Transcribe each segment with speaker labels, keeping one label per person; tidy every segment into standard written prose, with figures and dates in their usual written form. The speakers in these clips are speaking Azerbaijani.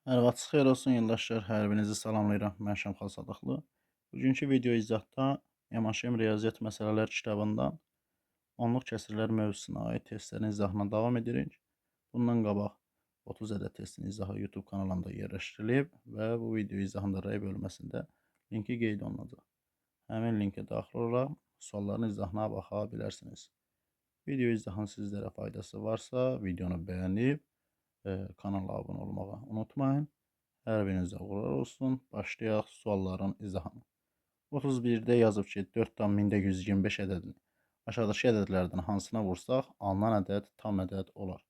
Speaker 1: Hər vaxtınız xeyir olsun yoldaşlar. Hər birinizi salamlayıram. Mən Şəmxal Sadıqlı. Bugünkü video izahda Yamaşem Riyaziyyat Məsələlər kitabından onluq kəsirlər mövzusuna aid testlərin izahına davam edirik. Bundan qabaq 30 ədəd testin izahı YouTube kanalında yerləşdirilib və bu video izahında rəy bölməsində linki qeyd olunacaq. Həmin linkə daxil olaraq sualların izahına baxa bilərsiniz. Video izahının sizlərə faydası varsa, videonu bəyənib kanala abunə olmağı unutmayın. Hər birinizə uğurlar olsun. Başlayaq sualların izahına. 31-də yazıb ki, 4,125 ədədini aşağıdakı ədədlərdən hansına vursaq, alınan ədəd tam ədəd olar.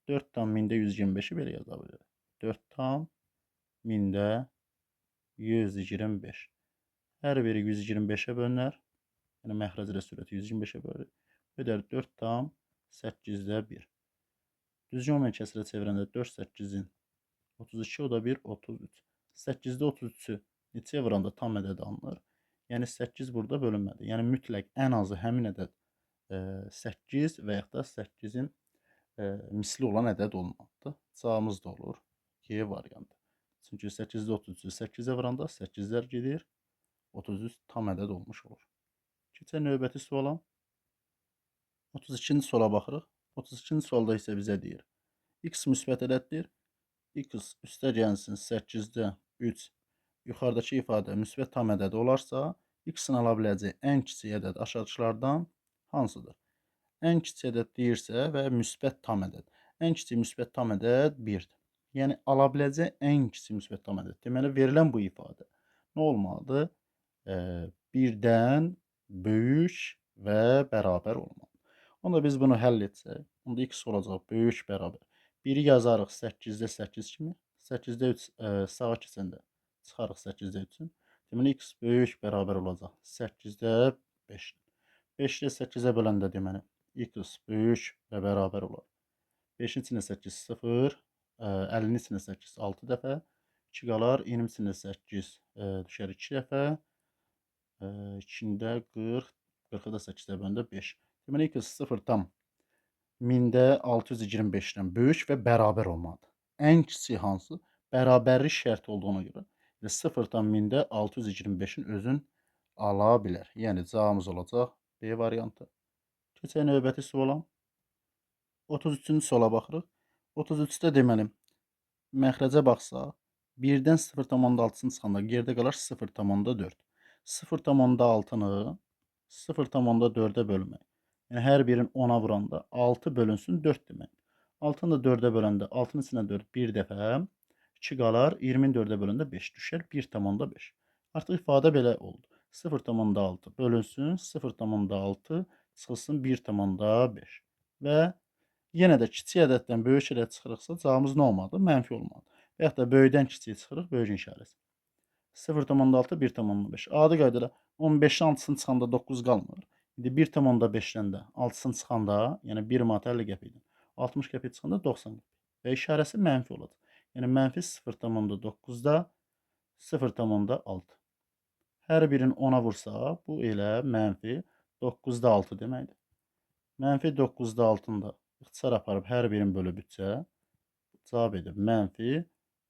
Speaker 1: 4,125-i belə yaza bilərik. 4,125. Hər biri 125-ə bölünər. Yəni məxrəc ilə sürəti 125-ə bölünür. Ödər 4,8-də 1. Düzgün olmayan kəsirə çevirəndə 4 8-in 32, o da 1, 33. 8-də 33-ü neçəyə vuranda tam ədəd alınır? Yəni 8 burada bölünmədi. Yəni mütləq ən azı həmin ədəd 8 və yaxud da 8-in misli olan ədəd olmalıdır. Cavabımız da olur G variantı. Çünki 8-də 33-ü 8-ə vuranda 8-lər gedir. 33 tam ədəd olmuş olur. Keçək növbəti suala. 32-ci suala baxırıq. 32-ci sualda isə bizə deyir. X müsbət ədəddir. X üstəgəlsin 8-də 3 yuxarıdakı ifadə müsbət tam ədəd olarsa, X-in ala biləcəyi ən kiçik ədəd aşağıdakılardan hansıdır? Ən kiçik ədəd deyirsə və müsbət tam ədəd. Ən kiçik müsbət tam ədəd 1-dir. Yəni ala biləcəyi ən kiçik müsbət tam ədəd. Deməli verilən bu ifadə nə olmalıdır? 1-dən böyük və bərabər olmalıdır. Onda biz bunu həll etsək, onda X olacaq böyük bərabər. 1-i yazarıq 8-də 8 kimi. 8-də 3 sağa keçəndə çıxarıq 8-də 3-ün. Deməli, X böyük bərabər olacaq 8-də 5. 5-də 8-ə böləndə deməli, X böyük və bərabər olar. 5-in içində 8 0, 50-in içində 8 6 dəfə, 2 qalar, 20-in içində 8 düşər 2 dəfə, 2-də 40, 40-ı da 8-də böləndə 5. Deməli, X 0,1000-də 625-dən böyük və bərabər olmalıdır. Ən kiçik hansı? Bərabərlik şərti olduğuna görə 0,1000-də 625-in özün ala bilər. Yəni cavabımız olacaq B variantı. Keçək növbəti suala. 33-cü suala baxırıq. 33-də deməli, məxrəcə baxsaq, 1-dən 0,6-sını çıxanda geridə qalar 0,4. 0,6-nı 0,4-ə bölmək. Yəni hər birin 10-a vuranda 6 bölünsün 4 demək. 6-nı da 4-ə böləndə 6-nın içində 4 bir dəfə, 2 qalar, 20-ni 4-ə böləndə 5 düşər 1,5. Artıq ifadə belə oldu. 0,6 bölünsün 0,6 çıxılsın 1,5. Və yenə də kiçik ədəddən böyük ədəd çıxırıqsa cavabımız nə olmalıdır? Mənfi olmalıdır. Və yaxud da böyükdən kiçik çıxırıq, böyük işarəsi. 0,6 1,5. Adi qaydada 15-in 6-sını çıxanda 9 qalmır. İndi 1,5-dən də 6-sını çıxanda, yəni 1 manat 50 qəpikdən 60 qəpik çıxanda 90 qəpik. Və işarəsi mənfi olacaq. Yəni mənfi 0,9-da 0,6. Hər birini 10-a vursa, bu elə mənfi 9-da 6 deməkdir. Mənfi 9-da 6-da ixtisar aparıb hər birini bölüb 3-ə cavab edir. Mənfi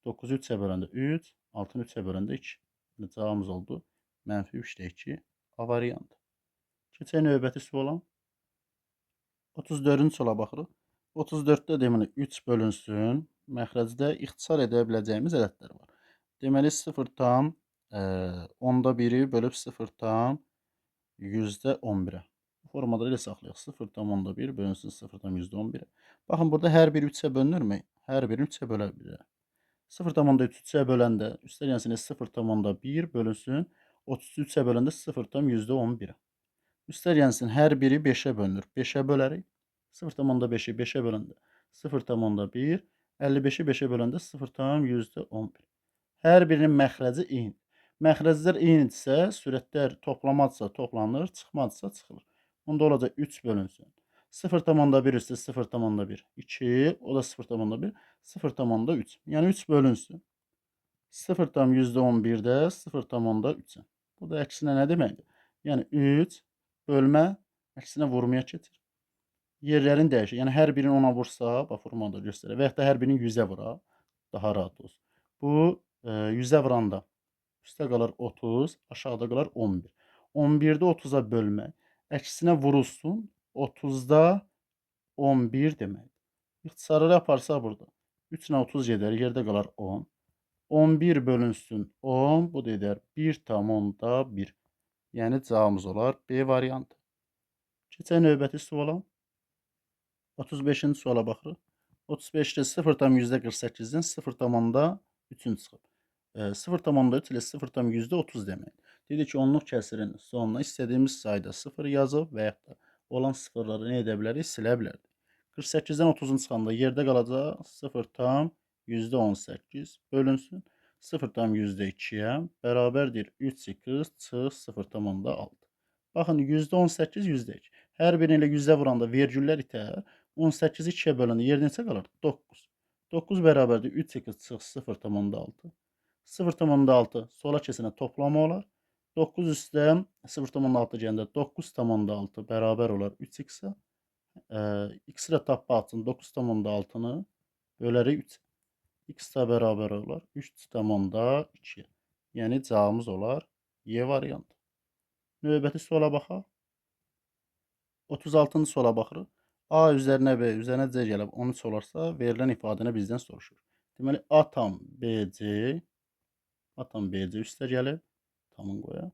Speaker 1: 9-u 3-ə böləndə 3, 6-nı 3-ə böləndə 2. Cavabımız oldu. Mənfi 3-də 2 A variantı. Keçək növbəti suala. 34-cü suala baxırıq. 34-də deməli 3 bölünsün. Məxrəcdə ixtisar edə biləcəyimiz ədədlər var. Deməli 0,10-da 1-i bölüb 0,11-ə. Bu formada elə saxlayaq. 0,10-da 1 bölünsün 0,11-ə. Baxın, burada hər biri 3-ə bölünürmü? Hər birini 3-ə bölə bilir. 0,3 3-ə böləndə, üstəgəlsin 0,1 bölünsün 33-ə böləndə 0,11-ə. Üstəgəlsin hər biri 5-ə bölünür. 5-ə bölərik. 0,5-i 5-ə böləndə 0,1, 55-i 5-ə böləndə 0,11. Hər birinin məxrəci eyni. Məxrəclər eynidirsə, sürətlər toplamadırsa toplanır, çıxmadırsa çıxılır. Onda olacaq 3 bölünsün. 0,1 üstə 0,1, 2, o da 0,1, 0,3. Yəni 3 bölünsün. 0,11-də 0,3. Bu da əksinə nə deməkdir? Yəni 3 bölmə əksinə vurmaya keçir. Yerlərini dəyişir. Yəni hər birini 10-a vursa, bax formada göstərək. Və yaxud da hər birini 100-ə vura, daha rahat olsun. Bu 100'ə vuranda üstə qalır 30, aşağıda qalır 11. 11-də 30-a bölmək, əksinə vurulsun 30-da 11 deməkdir. İxtisarı aparsaq burada 3 ilə 30 gedər, yerdə qalar 10. 11 bölünsün 10, bu da edər 1,1. Yəni cavabımız olar B variantı. Keçək növbəti suala. 35-ci suala baxırıq. 35-də 0,48-dən 0,3-ün çıxıb. 0,3 ilə 0,30 demək. Dedi ki, onluq kəsirin sonuna istədiyimiz sayda 0 yazıb və yaxud da olan sıfırları nə edə bilərik? Silə bilərik. 48-dən 30-un çıxanda yerdə qalacaq 0,18 bölünsün 0,2-yə bərabərdir 3x çıx 0,6. Baxın, %18, %2. Hər birini ilə 100-ə vuranda vergüllər itər. 18-i 2-yə böləndə yerdə neçə qalır? 9. 9 bərabərdir 3x çıx 0,6. 0,6 sola keçənə toplama olar. 9 üstə 0,6 gəndə 9,6 bərabər olar 3x-ə. X-i də tapmaq üçün 9,6-nı bölərik 3. X də bərabər olar 3,2. Yəni cavabımız olar Y variantı. Növbəti suala baxaq. 36-cı suala baxırıq. A üzərinə B, üzərinə C gəlib 13 olarsa, verilən ifadəni bizdən soruşur. Deməli, A tam BC üstə gəlib, tamın qoyaq.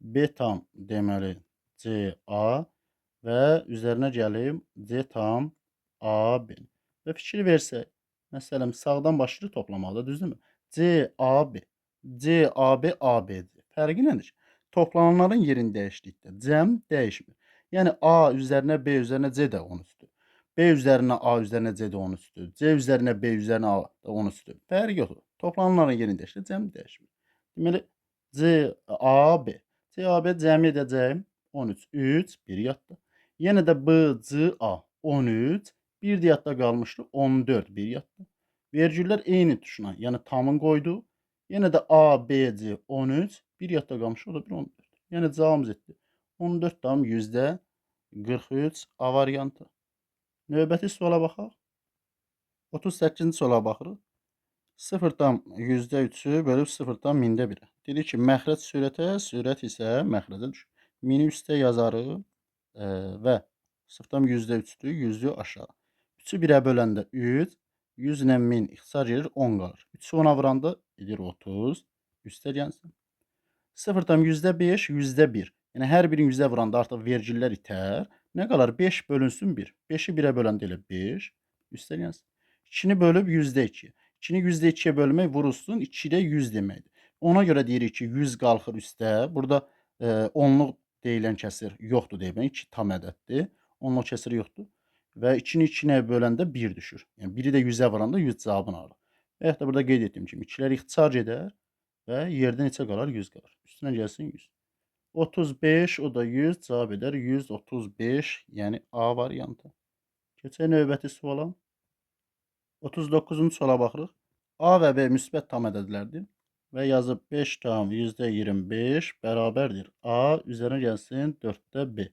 Speaker 1: B tam deməli CA və üzərinə gəlib C tam AB. Və fikir versək, məsələn, sağdan başlayır toplamaqda, düzdürmü? CAB, CAB, ABC. Fərqi nədir? Toplananların yerini dəyişdikdə cəm dəyişmir. Yəni A üzərinə B üzərinə C də 13-dür. B üzərinə A üzərinə C də 13-dür. C üzərinə B üzərinə A da 13-dür. Fərqi yoxdur. Toplananların yerini dəyişdir, cəm dəyişmir. Deməli CAB, CAB cəmi edəcəyim 13, 3, 1 yadda. Yenə də BCA 13, 1 də yadda qalmışdı 14, 1 yadda. Vergüllər eyni tuşuna, yəni tamın qoydu. Yenə də ABC 13, 1 yadda qalmış, o da 1, 14. Yəni cavabımız etdi. 14,43 A variantı. Növbəti suala baxaq. 38-ci suala baxırıq. 0,3-ü bölüb 0,1-ə. Dedi ki, məxrəc sürətə, sürət isə məxrəcə düşür. 1000-i üstə yazarıq və 0,3-dür, 100-ü aşağı. 3-ü 1-ə böləndə 3, 100 ilə 1000 ixtisar gedir, 10 qalır. 3-ü 10-a vuranda edir 30, üstə gəlsin. 0,5, %1. Yəni, hər birini 100-ə vuranda artıq vergüllər itər. Nə qalar? 5 bölünsün 1. 5-i 1-ə böləndə elə 5. Üstə gəlsin. 2-ni bölüb %2. 2-ni %2-yə bölmək vurulsun 2-də 100 deməkdir. Ona görə deyirik ki, 100 qalxır üstə. Burada onluq deyilən kəsir yoxdur demək. 2 tam ədəddir. Onluq kəsir yoxdur. Və 2-ni 2-yə böləndə 1 düşür. Yəni, 1-i də 100-ə vuranda 100 cavabını alır. Və yaxud da burada qeyd etdiyim kimi 2-lər ixtisar gedər və yerdə neçə qalar? 100 qalır. Üstünə gəlsin 100. 35, o da 100, cavab edər 135, yəni A variantı. Keçək növbəti suala. 39-cu suala baxırıq. A və B müsbət tam ədədlərdir və yazıb 5 tam %25 bərabərdir. A üzərinə gəlsin 4-də B.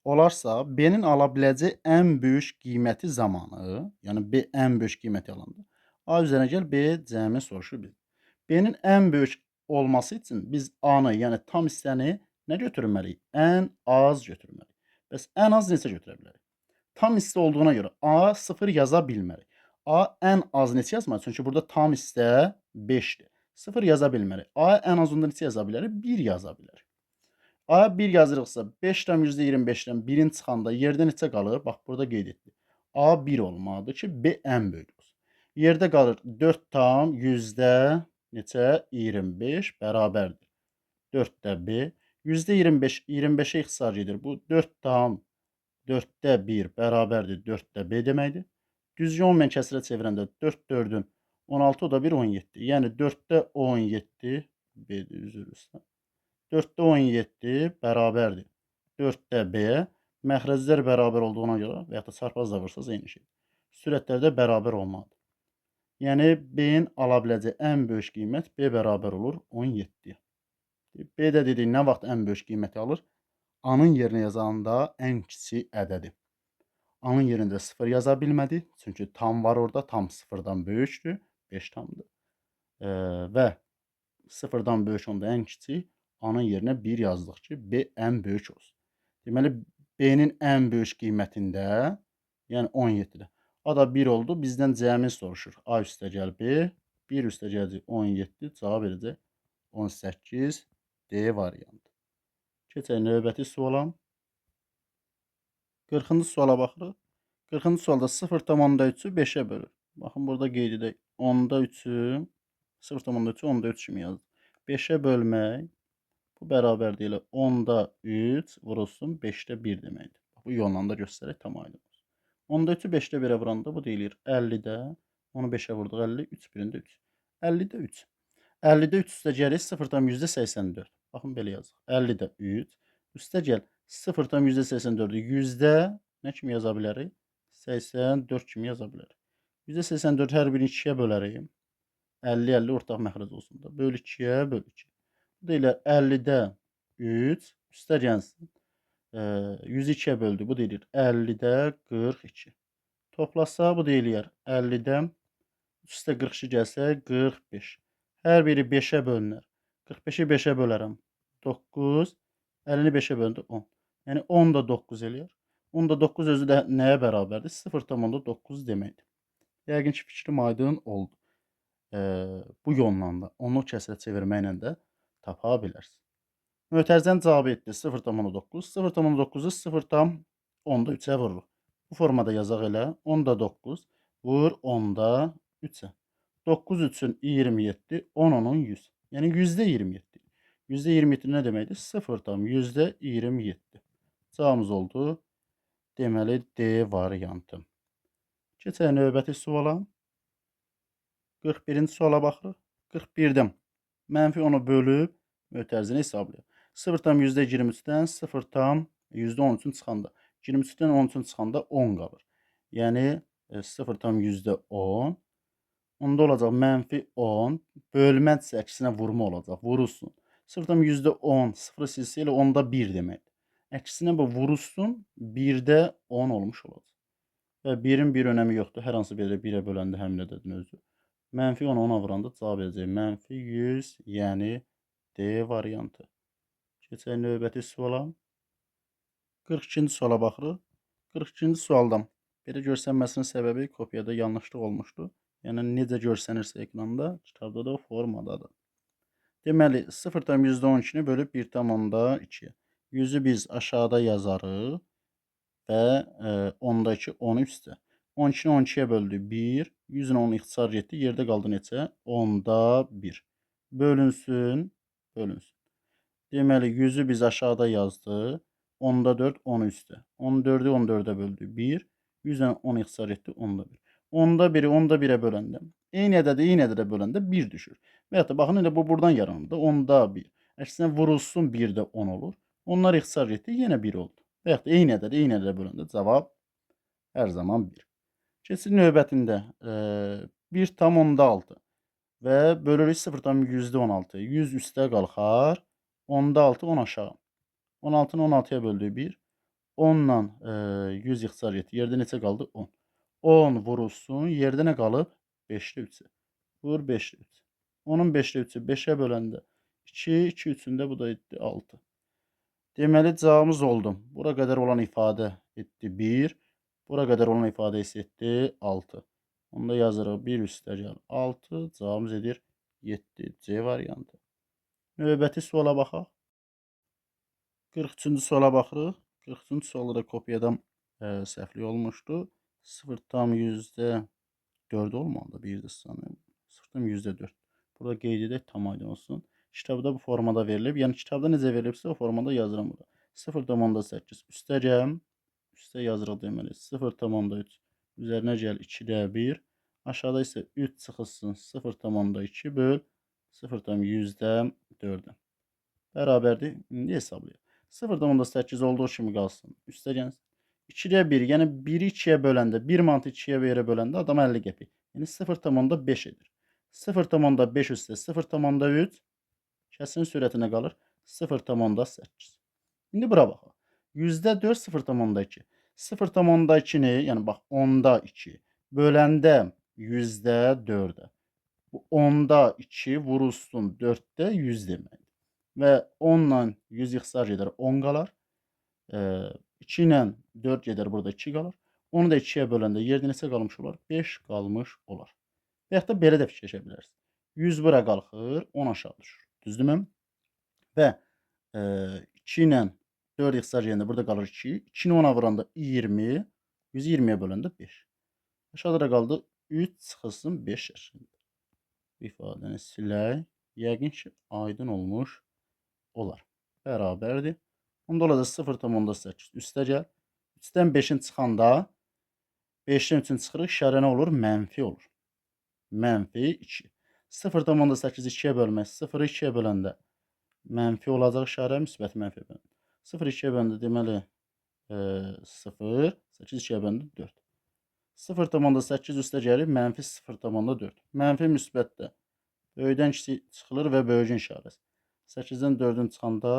Speaker 1: Olarsa, B-nin ala biləcəyi ən böyük qiyməti zamanı, yəni B ən böyük qiyməti alanda, A üzərinə gəl, B cəmi soruşur biz. B-nin ən böyük olması üçün biz A-nı, yəni tam hissəni nə götürməliyik? Ən az götürməliyik. Bəs ən az neçə götürə bilərik? Tam hissə olduğuna görə A 0 yaza bilmərik. A ən az neçə yazmalıyıq? Çünki burada tam hissə 5-dir. 0 yaza bilmərik. A ən az onda neçə yaza bilərik? 1 yaza bilərik. A 1 yazırıqsa 5-dən %25-dən 1-in çıxanda yerdə neçə qalır? Bax, burada qeyd etdik. A 1 olmalıdır ki, B ən böyük olsun. Yerdə qalır 4 tam yüzdə neçə? 25 bərabərdir. 4-də B. %25, 25-ə ixtisar gedir. Bu 4 tam 4-də 1 bərabərdir 4-də B deməkdir. Düzgün olmayan kəsirə çevirəndə 4 4-ün 16, o da 1, 17. Yəni 4-də 17 B-dir, üzr istəyirəm. 4-də 17 bərabərdir 4-də B. Məxrəclər bərabər olduğuna görə və yaxud da çarpazla vursanız eyni şey. Sürətlər də bərabər olmalıdır. Yəni B-nin ala biləcəyi ən böyük qiymət B bərabər olur 17-yə. B-də dedik nə vaxt ən böyük qiyməti alır? A-nın yerinə yazanda ən kiçik ədədi. A-nın yerində 0 yaza bilmədi. Çünki tam var orada. Tam 0-dan böyükdür. 5 tamdır. Və sıfırdan böyük onda ən kiçik A-nın yerinə 1 yazdıq ki, B ən böyük olsun. Deməli, B-nin ən böyük qiymətində, yəni 17-də. A da 1 oldu. Bizdən cəmi soruşur. A üstəgəl B, 1 üstəgəl 17, cavab verəcək 18 D variantı. Keçək növbəti suala. 40-cı suala baxırıq. 40-cı sualda 0,3-ü 5-ə bölür. Baxın, burada qeyd edək. 10-da 3-ü 0,3-ü 10-da 3 kimi yazdım. 5-ə bölmək bu bərabərdir ilə 10-da 3 vurulsun 5-də 1 deməkdir. Bu yolla da göstərək, tam aydın olsun. 10-da 3-ü 5-də 1-ə vuranda bu deyilir 50-də. Onu 5-ə vurduq 50, 3 birində 3. 50-də 3. 50-də 3 üstə gəlir 0,84. Baxın, belə yazıq. 50-də 3 üstə gəl 0,84-ü yüzdə nə kimi yaza bilərik? 84 kimi yaza bilərik. %84 hər birini 2-yə bölərik. 50-50 ortaq məxrəc olsun da. Böl 2-yə, böl 2. Bu da elə 50-də 3 üstə gəlsin. 102-yə böldü. Bu deyilir 50-də 42. Toplasa bu deyilər 50-də 3 üstə 42 gəlsə 45. Hər biri 5-ə bölünər. 45-i 5-ə bölərəm. 9. 50-ni 5-ə böldü 10. Yəni 10 da 9 eləyər. 10 da 9 özü də nəyə bərabərdir? 0,9 deməkdir. Yəqin ki, fikrim aydın oldu. Bu yolla da onu kəsrə çevirməklə də tapa bilərsiniz. Mötərizənin cavabı etdi 0,9. 0,9-u 0,10-da 3-ə vururuq. Bu formada yazaq elə. 10-da 9 vur 10-da 3-ə. 9 üçün 27, 10 onun 100. Yəni %27. %27 nə deməkdir? 0,27. Cavabımız oldu. Deməli, D variantı. Keçək növbəti suala. 41-ci suala baxırıq. 41-dən -10-u bölüb mötərizəni hesablayaq. 0,23-dən 0,13-ün çıxanda, 23-dən 13-ün çıxanda 10 qalır. Yəni 0,10. Onda olacaq -10. Bölməcə əksinə vurma olacaq. Vurulsun. 0,10 0 silsə elə 10-da 1 deməkdir. Əksinə bu vurulsun 1-də 10 olmuş olacaq. Və 1-in bir önəmi yoxdur. Hər hansı bir 1-ə böləndə həmin ədədin özü. -10 10-a vuranda cavab verəcək -100, yəni D variantı. Keçək növbəti suala. 42-ci suala baxırıq. 42-ci sualdan belə görsənməsinin səbəbi kopyada yanlışlıq olmuşdu. Yəni necə görsənirsə ekranda, kitabda da o formadadır. Deməli 0,12-ni bölüb 1,2. 100-ü biz aşağıda yazarıq və 10-da 2 10 üstə. 12-ni 12-yə böldü 1. 100-ün 10 ixtisar getdi. Yerdə qaldı neçə? 10-da 1. Bölünsün. Bölünsün. Deməli 100-ü biz aşağıda yazdıq. 10-da 4 10 üstə. 14-ü 14-ə böldü 1. 100-ün 10 ixtisar etdi 10-da 1. 10-da 1-i 10-da 1-ə böləndə, eyni ədədə böləndə 1 düşür. Və ya da baxın, elə bu buradan yaranır da 10-da 1. Əksinə vurulsun 1-də 10 olur. Onlar ixtisar etdi, yenə 1 oldu. Və ya da eyni ədədə böləndə cavab hər zaman 1. Keçid növbətində 1,6 və bölürük 0,16. 100 üstə qalxar, 10-da 6 10 aşağı. 16-nı 16-ya böldük 1. 10-la 100 ixtisar etdi. Yerdə neçə qaldı? 10. 10 vurulsun. Yerdə nə qalıb? 5-də 3. Vur 5-də 3. Onun 5-də 3-ü 5-ə böləndə 2, 2 3-ündə bu da etdi 6. Deməli, cavabımız oldu. Bura qədər olan ifadə etdi 1. Bura qədər olan ifadə isə etdi 6. Onda yazırıq 1 üstəgəl 6. Cavabımız edir 7. C variantı. Növbəti suala baxaq. 43-cü suala baxırıq. 43-cü sualda da kopyadan səhvlik olmuşdu. 0,4 olmalıdır. Bir də sanırım. 0,4. Burada qeyd edək, tam aydın olsun. Kitabda bu formada verilib. Yəni kitabda necə verilibsə o formada yazıram burada. 0,8 üstəgəl, üstə yazırıq deməli 0,3 üzərinə gəl 2-də 1. Aşağıda isə 3 çıxılsın 0,2 böl 0,4-dən. Bərabərdir. İndi hesablayaq. 0,8 olduğu kimi qalsın. Üstəgəl 2-də 1, yəni 1-i 2-yə böləndə, 1 manatı 2-yə böləndə adam 50 qəpik. Yəni 0,5 edir. 0,5 üstə 0,3 kəsrin sürətinə qalır 0,8. İndi bura baxaq. %4 0,2. 0,2-ni, yəni bax 10-da 2 böləndə %4-ə. Bu 10'da 2 vurulsun 4'də 100 deməkdir. Və 10 ilə 100 ixtisar gedər 10 qalar. 2 ilə 4 gedər burada 2 qalar. Onu da 2-yə böləndə yerdə neçə qalmış olar? 5 qalmış olar. Və yaxud da belə də fikirləşə bilərsiniz. 100 bura qalxır, 10 aşağı düşür. Düzdürmü? Və 2 ilə 4 ixtisar gedəndə burada qalır 2. 2-ni 10-a vuranda 20. 100-ü 20-yə böləndə 5. Aşağıda qaldı 3 çıxılsın 5 şəklində. Bu ifadəni silək. Yəqin ki, aydın olmuş olar. Bərabərdir. Onda olacaq 0,8 üstə gəl. 3-dən 5-in çıxanda 5-dən 3-ün çıxırıq, işarə nə olur? Mənfi olur. Mənfi 2. 0,8-i 2-yə bölmək, 0-ı 2-yə böləndə mənfi olacaq işarə, müsbət mənfi bölündə. 0-ı 2-yə böləndə deməli 0, 8 2-yə böləndə 4. 0,8 üstə gəlir, mənfi 0,4. Mənfi müsbətdə böyükdən kiçik çıxılır və böyüyün işarəsi. 8-dən 4-ün çıxanda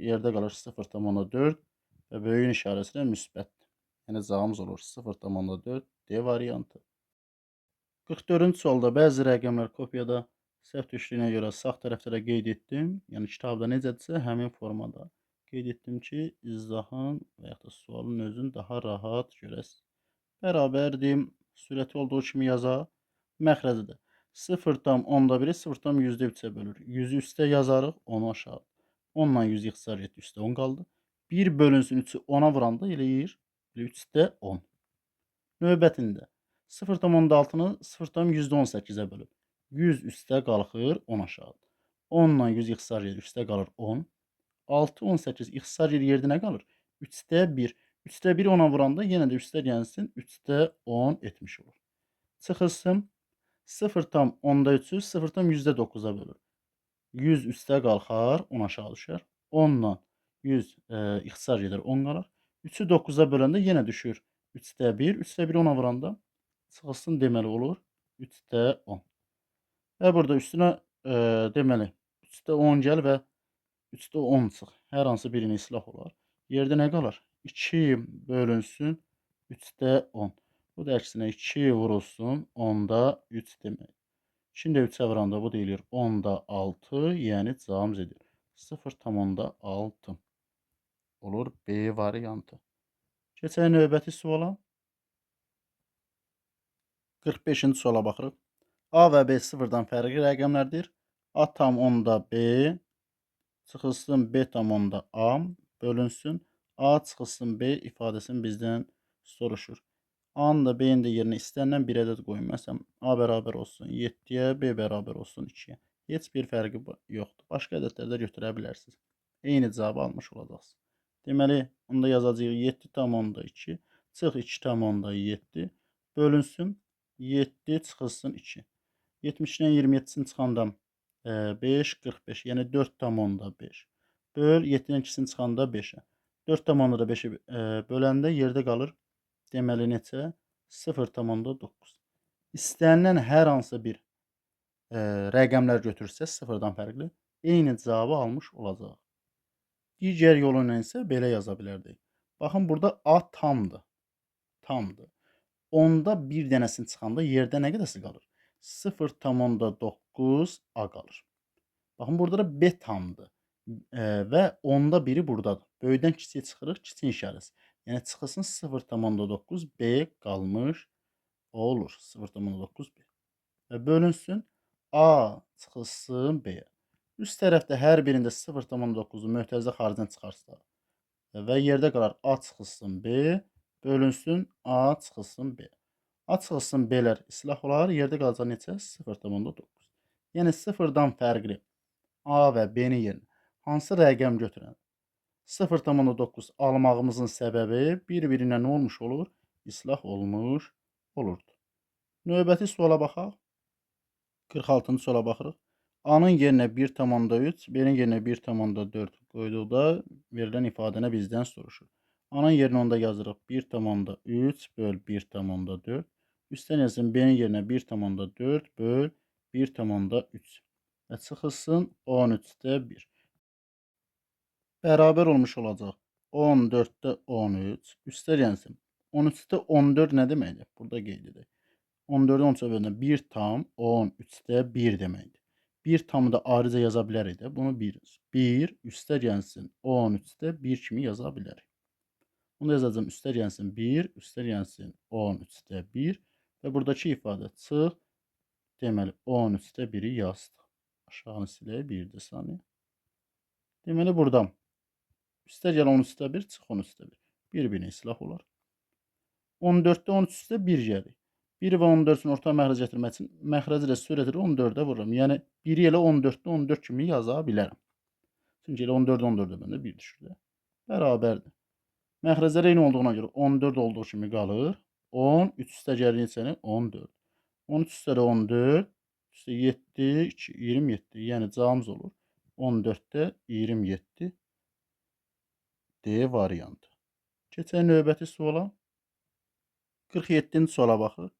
Speaker 1: yerdə qalır 0,4 və böyüyün işarəsi də müsbətdir. Yəni cavabımız olur 0,4 D variantı. 44-cü sualda bəzi rəqəmlər kopyada səhv düşdüyünə görə sağ tərəfdə də qeyd etdim. Yəni kitabda necədirsə həmin formada qeyd etdim ki, izahın və yaxud da sualın özünü daha rahat görəsiniz. Bərabərdir. Sürəti olduğu kimi yazaq. Məxrəci də 0,1-i 0,3-ə bölür. 100-ü üstə yazarıq, 10-u aşağı. 10 ilə 100 ixtisar etdi, üstə 10 qaldı. 1 bölünsün 3-ü 10-a vuranda eləyir 3-də 10. Növbətində 0,6-nı 0,18-ə bölüb. 100 üstə qalxır, 10 aşağı. 10 ilə 100 ixtisar edir, üstə qalır 10. 6, 18 ixtisar edir, yerdə nə qalır? 3-də 1. 3-də 1 10-a vuranda yenə də üstə gəlsin, 3-də 10 etmiş olur. Çıxılsın 0,3-ü 0,9-a bölür. 100 üstə qalxar, 10 aşağı düşər. 10 ilə 100 ixtisar edir, 10 qalar. 3-ü 9-a böləndə yenə düşür. 3-də 1, 3-də 1 10-a vuranda çıxılsın deməli olur 3-də 10. Və burada üstünə deməli 3-də 10 gəl və 3-də 10 çıx. Hər hansı birini islah olar. Yerdə nə qalır? 2 bölünsün 3-də 10. Bu da əksinə 2 vurulsun 10-da 3 demək. 2-ni də 3-ə vuranda bu deyilir 10-da 6, yəni cavabımız edir 0,6 olur B variantı. Keçək növbəti suala. 45-ci suala baxırıq. A və B sıfırdan fərqli rəqəmlərdir. A tam 10-da B çıxılsın B tam 10-da A bölünsün. A çıxılsın B ifadəsini bizdən soruşur. A-nın da B-nin də yerinə istənilən bir ədəd qoyun. Məsələn, A bərabər olsun 7-yə, B bərabər olsun 2-yə. Heç bir fərqi yoxdur. Başqa ədədlər də götürə bilərsiniz. Eyni cavabı almış olacaqsınız. Deməli, onda yazacağıq 7 tam 10-da 2, çıx 2 tam 10-da 7, bölünsün 7 çıxılsın 2. 70-dən 27-sini çıxanda 5, 45, yəni 4 tam 10-da 5. Böl 7-dən 2-sini çıxanda 5-ə. 4 tam 10-da 5-i böləndə yerdə qalır. Deməli neçə? 0,9. İstənilən hər hansı bir rəqəmlər götürsək sıfırdan fərqli eyni cavabı almış olacaq. Digər yolu ilə isə belə yaza bilərdik. Baxın, burada A tamdır. Tamdır. 10-da bir dənəsini çıxanda yerdə nə qədərsi qalır? 0,9 A qalır. Baxın, burada da B tamdır. Və 10-da biri buradadır. Böyükdən kiçiyə çıxırıq, kiçik işarəsi. Yəni çıxılsın 0,9 B qalmış olur. 0,9 B. Və bölünsün A çıxılsın B-yə. Üst tərəfdə hər birində 0,9-u mötərizə xaricdən çıxarsa və yerdə qalar A çıxılsın B, bölünsün A çıxılsın B. A çıxılsın B-lər islah olar, yerdə qalacaq neçə? 0,9. Yəni 0-dan fərqli A və B-nin yerinə hansı rəqəm götürən 0,9 almağımızın səbəbi bir-biri ilə nə olmuş olur? İslah olmuş olurdu. Növbəti suala baxaq. 46-cı suala baxırıq. A-nın yerinə 1,3, B-nin yerinə 1,4 qoyduqda verilən ifadəni bizdən soruşur. A-nın yerinə onda yazırıq 1,3 böl 1,4. Üstdən yazın B-nin yerinə 1,4 böl 1,3. Və çıxılsın 13-də 1. Bərabər olmuş olacaq 14-də 13. Üstə gəlsin. 13-də 14 nə deməkdir? Burada qeyd edək. 14-ü 13-ə bölündə 1 tam 13-də 1 deməkdir. 1 tamı da ayrıca yaza bilərik də. Bunu 1 üstə gəlsin 13-də 1 kimi yaza bilərik. Bunu yazacağım. Üstə gəlsin 1, üstə gəlsin 13-də 1 və buradakı ifadə çıx. Deməli 13-də 1-i yazdıq. Aşağını silək 1-də saniyə. Deməli buradan üstə gəl 13-də 1, çıx 13-də 1. Bir-birinə islah olar. 14-də 13 üstə 1 gəlir. 1 və 14-ün orta məxrəc gətirmək üçün məxrəci ilə sürətlə 14-ə vururam. Yəni 1-i elə 14-də 14 kimi yaza bilərəm. Çünki elə 14-də 14-də məndə 1 düşür də. Bərabərdir. Məxrəclər eyni olduğuna görə 14 olduğu kimi qalır. 10 3 üstə gəlir neçəni? 14. 13 üstə də 14 üstə 7 2 27. Yəni cavabımız olur 14-də 27 D variantı. Keçək növbəti suala. 47-ci suala baxır.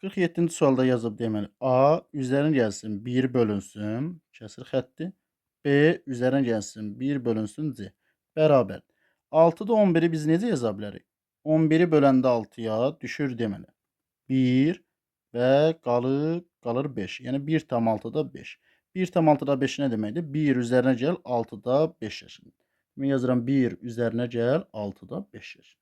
Speaker 1: 47-ci sualda yazıb deməli A üzərinə gəlsin 1 bölünsün, kəsir xətti. B üzərinə gəlsin 1 bölünsün C. Bərabər. 6-da 11-i biz necə yaza bilərik? 11-i böləndə 6-ya düşür deməli 1 və qalır 5. Yəni 1 tam 6-da 5. 1 tam 6-da 5 nə deməkdir? 1 üzərinə gəl 6-da 5 yaşın. Mən yazıram 1 üzərinə gəl 6-da 5 yaşın.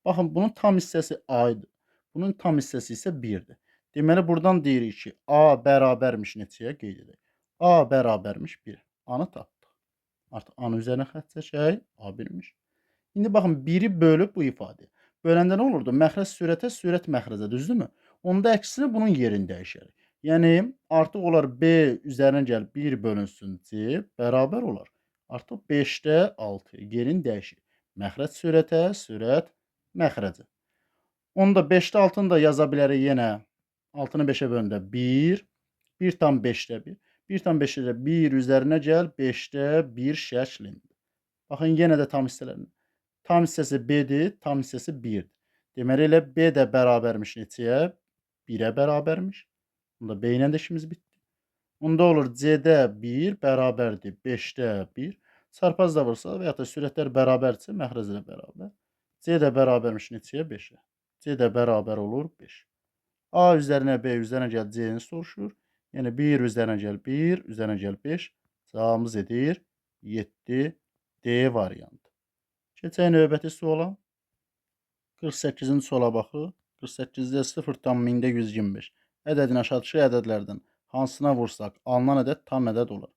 Speaker 1: Baxın bunun tam hissəsi A-dır. Bunun tam hissəsi isə 1-dir. Deməli buradan deyirik ki, A bərabərmiş neçəyə qeyd edək. A bərabərmiş 1. A-nı tapdıq. Artıq A-nın üzərinə xətt çəkək. A1'miş. İndi baxın 1-i bölüb bu ifadə. Böləndə nə olurdu? Məxrəc sürətə, sürət məxrəcə, düzdürmü? Onda əksinə bunun yerini dəyişərik. Yəni artıq olar B üzərinə gəl 1 bölünsün C bərabər olar. Artıq 5-də 6 yerini dəyişir. Məxrəc sürətə, sürət məxrəcə. Onu da 5-də 6-nı da yaza bilərik yenə. 6-nı 5-ə böləndə 1. 1 tam 5-də 1. 1 tam 5-də 1 üzərinə gəl 5-də 1 şəklində. Baxın yenə də tam hissələrinə. Tam hissəsi B-dir, tam hissəsi 1-dir. Deməli elə B də bərabərmiş neçəyə? 1-ə bərabərmiş. Bunda B ilə də işimiz bitdi. Onda olur C-də 1 bərabərdir 5-də 1. Çarpaz da vursa və ya da sürətlər bərabərdirsə məxrəc ilə bərabər. C də bərabərmiş neçəyə? 5-ə. C də bərabər olur 5. A üzərinə B üzərinə gəl C-ni soruşur. Yəni 1 üzərinə gəl 1, üzərinə gəl 5. Cavabımız edir 7 D variantı. Keçək növbəti suala. 48-ci suala baxır. 48-də 0,125 ədədin aşağıdakı ədədlərdən hansına vursaq alınan ədəd tam ədəd olar.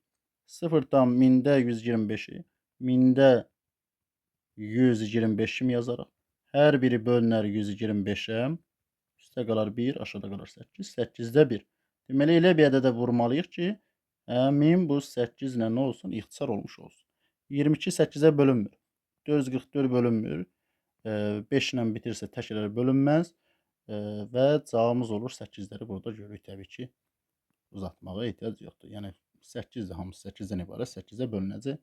Speaker 1: 0,125-i 1000-də 125 kimi yazaraq. Hər biri bölünər 125-ə. Üstə qalar 1, aşağıda qalar 8. 8-də 1. Deməli elə bir ədədə vurmalıyıq ki, həmin bu 8 ilə nə olsun? İxtisar olmuş olsun. 22 8-ə bölünmür. 444 bölünmür. 5 ilə bitirsə təkrar bölünməz. Və cavabımız olur 8-ləri burada görürük təbii ki. Uzatmağa ehtiyac yoxdur. Yəni 8-dir, hamısı 8-dən ibarət. 8-ə bölünəcək.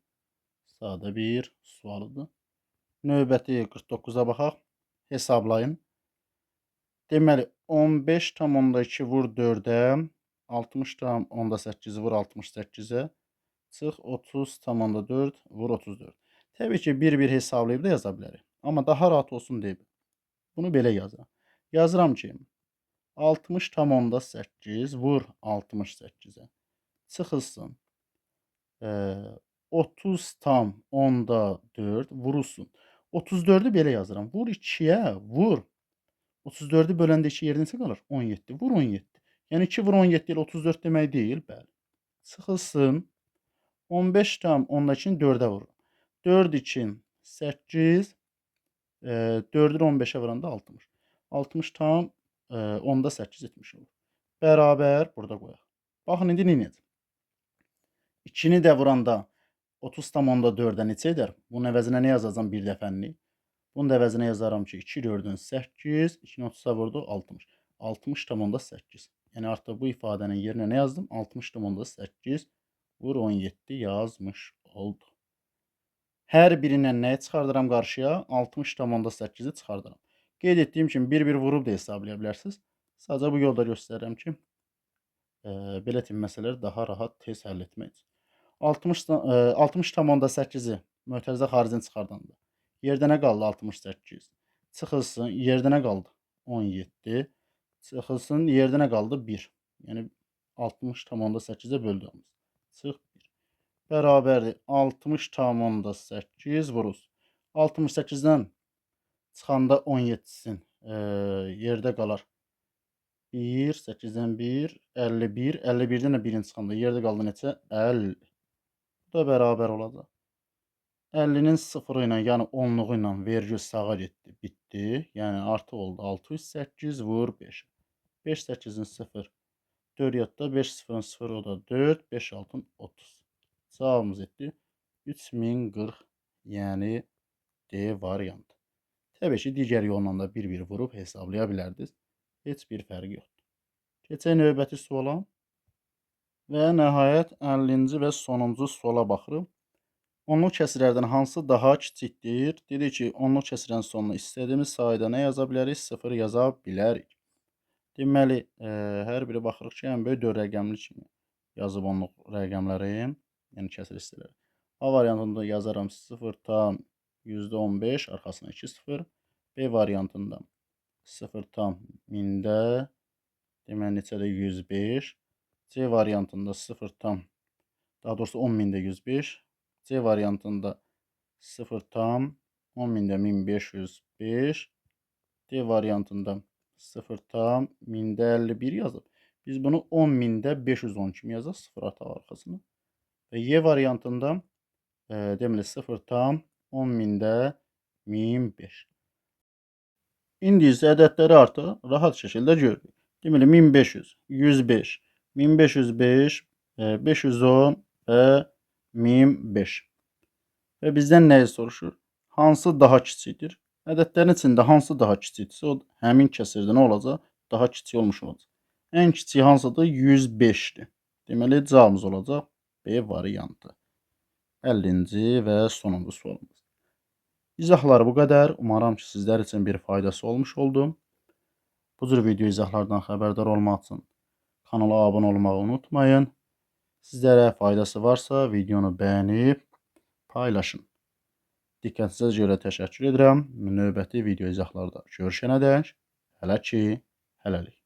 Speaker 1: Sadə bir sualıdır. Növbəti 49-a baxaq. Hesablayın. Deməli 15,2 vur 4-ə, 60,8 vur 68-ə, çıx 30,4 vur 34. Təbii ki, bir-bir hesablayıb da yaza bilərik. Amma daha rahat olsun deyə bunu belə yazıram. Yazıram ki, 60,8 vur 68-ə, çıxılsın 30,4 vurulsun. 34-ü belə yazıram. Vur 2-yə, vur. 34-ü böləndə 2 yer neçə qalır? 17. Vur 17. Yəni 2 vur 17 ilə 34 demək deyil, bəli. Çıxılsın 15,2-ni 4-ə vurur. 4 2 8 4-ü 15-ə vuranda 60. 60,8 etmiş olur. Bərabər burada qoyaq. Baxın indi nə edəcəm? 2-ni də vuranda 30,4-ə neçə edər? Bunun əvəzinə nə yazacağam bir dəfəlik? Bunun da əvəzinə yazarım ki, 2 4-ün 8, 2-ni 30-a vurduq 60. 60,8. Yəni artıq bu ifadənin yerinə nə yazdım? 60,8 vur 17 yazmış oldu. Hər birindən nəyi çıxardıram qarşıya? 60,8-i çıxardıram. Qeyd etdiyim kimi bir-bir vurub da hesablaya bilərsiniz. Sadəcə bu yolda göstərirəm ki, belə tip məsələləri daha rahat tez həll etmək üçün. 60,8-i mötərizə xaricini çıxardanda yerdə nə qaldı? 68. Çıxılsın, yerdə nə qaldı? 17. Çıxılsın yerdə nə qaldı? 1. Yəni 60,8-ə böldüyümüz. Çıx 1. Bərabərdir 60,8 vuruz. 68-dən çıxanda 17-sin yerdə qalar. 1, 8-dən 1, 51. 51-dən də 1-in çıxanda yerdə qaldı neçə? 50. Bu da bərabər olacaq. 50-nin sıfırı ilə, yəni 10-luğu ilə vergül sağa getdi, bitdi. Yəni artıq oldu 608 vur 5. 5 8-in 0. 4 yadda 5 0-ın 0 o da 4, 5 6-ın 30. Cavabımız etdi 3040, yəni D variantı. Təbii ki, digər yolla da bir-bir vurub hesablaya bilərdiniz. Heç bir fərqi yoxdur. Keçək növbəti suala. Və nəhayət 50-ci və sonuncu suala baxırıq. Onluq kəsirlərdən hansı daha kiçikdir? Dedik ki, onluq kəsirlərin sonuna istədiyimiz sayda nə yaza bilərik? 0 yaza bilərik. Deməli, hər biri baxırıq ki, ən böyük 4 rəqəmli kimi yazıb onluq rəqəmlərin, yəni kəsir hissələri. A variantında yazaram 0,15 arxasına 2 0. B variantında 0,1000-də deməli neçədə 105. C variantında 10.000-də 105. C variantında 0,10.000-də 1505. D variantında 0,1000-də 51 yazıb. Biz bunu 10.000-də 510 kimi yazaq, 0 ataq arxasına. Və Y variantında deməli 0,10.000-də 1005. İndi isə ədədləri artıq rahat şəkildə görürük. Deməli 1500, 105, 1505, 510 və 1005. Və bizdən nəyi soruşur? Hansı daha kiçikdir? Ədədlərin içində hansı daha kiçikdirsə, o həmin kəsirdə nə olacaq? Daha kiçik olmuş olacaq. Ən kiçik hansıdır? 105-dir. Deməli, cavabımız olacaq B variantı. 50-ci və sonuncu sualımız. İzahları bu qədər. Umarım ki, sizlər üçün bir faydası olmuş oldu. Bu cür video izahlardan xəbərdar olmaq üçün kanala abunə olmağı unutmayın. Sizlərə faydası varsa, videonu bəyənib paylaşın. Diqqətinizə görə təşəkkür edirəm. Növbəti video izahlarda görüşənədək hələ ki, hələlik.